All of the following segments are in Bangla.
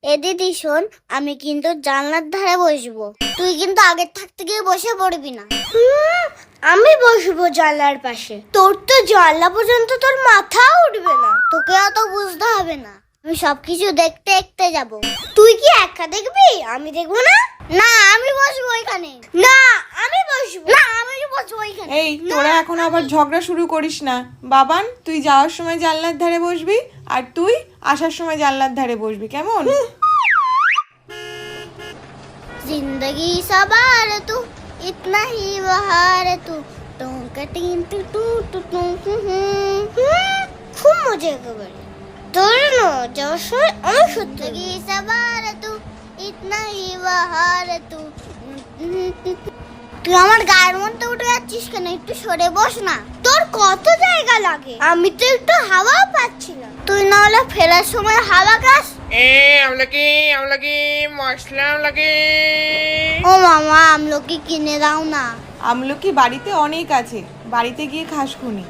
এ দিদি শোন, আমি কিন্তু জানলার ধারে বসবো, তুই কিন্তু আগের থাকতে গিয়ে বসে পড়বি না। আমি বসবো জানলার পাশে, তোর তো জানলা পর্যন্ত তোর মাথা উঠবে না। তোকে অত বুঝতে হবে না, আমি সবকিছু দেখতে দেখতে যাব। তুই কি একা দেখবি, আমি দেখবো না? না আমি বসবো এখানে। না আমি বসবো না, আমি বসবো এখানে। এই তোরা এখন আবার ঝগড়া শুরু করিস না। বাবান, তুই যাওয়ার সময় জানলার ধারে বসবি, আর তুই আসার সময় জানলার ধারে বসবি, কেমন? जिंदगी सवार तू इतना ही बहार तू टू कटिंग टू टू टू टू খুব মজা করে তোর না যাওয়ার সময় আমার সত্যি সবার তু ইতনা হি বাহার তু। তুই আমার গায়ের মধ্যে উঠে যাচ্ছিস কেন? একটু সরে বস না, তোর কত জায়গা লাগে, আমি তো একটু হাওয়াও পাচ্ছি না। তুই না হলে ফেরার সময় হাওয়া খাস। আমলকি মশলা আমলকি। ও মামা, আমলকি কিনে দাও না। আমলকি বাড়িতে অনেক আছে, বাড়িতে গিয়ে খাস খুনি।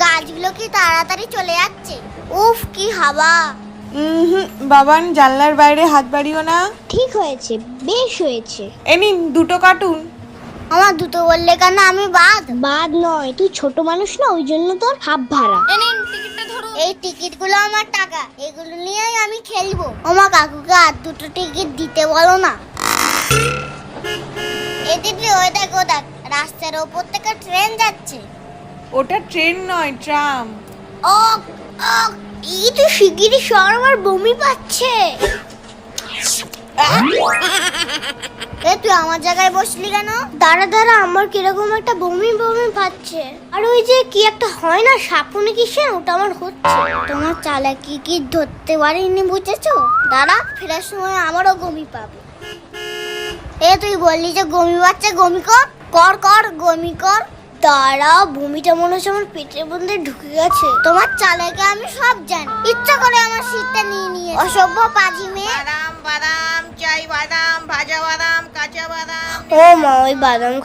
গাছগুলো কি তাড়াতাড়ি চলে যাচ্ছে? উফ কি হাওয়া। বাবান, জানলার বাইরে হাত বাড়িও না। ঠিক হয়েছে, বেশ হয়েছে। এ নিন 2টো কার্টুন। আমার দুটো বললে কেন? আমি বাদ নয়, তুই ছোট মানুষ না, ওই জন্য তোর হাফ ভাড়া। এই টিকিটগুলো আমার টাকা, এগুলো নিয়েই আমি খেলবো। আমার কাকুকে আর 2টো টিকিট দিতে বলো না। এই দিদি ওই দেখ, রাস্তার ওপর থেকে ট্রেন যাচ্ছে। ওটা ট্রেন নয়, ট্রাম। ও এই তো শিগগিরই সর, আমার বমি পাচ্ছে। এ তুই আমার জায়গায় বসলি কেন? দাঁড়া, আমার কিরকম একটা বমি বমি পাচ্ছে। আর ওই যে কি একটা হয় না, সাপুনি কিসের, ওটা আমার হচ্ছে। তোমার চালাকি কি ধরতে পারিনি, বুঝেছো? দাঁড়া, ফেরার সময় আমারও বমি পাবে। এ তুই বললি যে বমি পাচ্ছে, বমি কর বমি কর। দাঁড়া, বমিটা মনে হচ্ছে আমার পেটের মধ্যে ঢুকে গেছে। তোমার চালাকে আমি সব জানি, ইচ্ছা করে আমার সিটটা নিয়ে অসভ্য পাজি মেয়ে। বাদাম চাই, বাদাম ভাজা বাদাম, কাঁচা বাদাম। ও মা, ওই বাদাম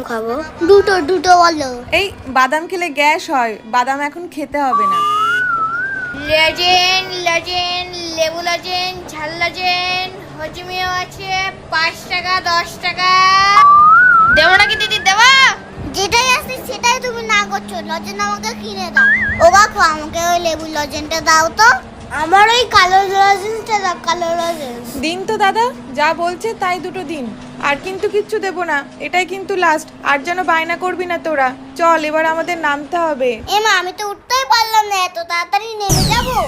খাবো। দুটো বলো। এই বাদাম খেলে গ্যাস হয়, বাদাম এখন খেতে হবে না। লেজেন লেবু লেজেন, ঝাল লেজেন, হজমিও আছে 5 টাকা 10 টাকা। দেবো নাকি দিদি, দেবো? যেটাই আছে সেটাই তুমি না করছো। লজেন আমাকে কিনে দাও। ও কাকু, আমাকে ওই লেবু লজেনটা দাও তো। আমার ওই কালো লজেন্সটা দাও, কালো লজেন্স। দিন তো দাদা, যা বলছে তাই 2টো দিন। আর কিন্তু কিচ্ছু দেবো না, এটাই কিন্তু লাস্ট। আর যেন বায়না করবি না তোরা। চল, এবার আমাদের নামতে হবে। এমা, আমি তো উঠতেই পারলাম না, এত তাড়াতাড়ি নেমে যাবো?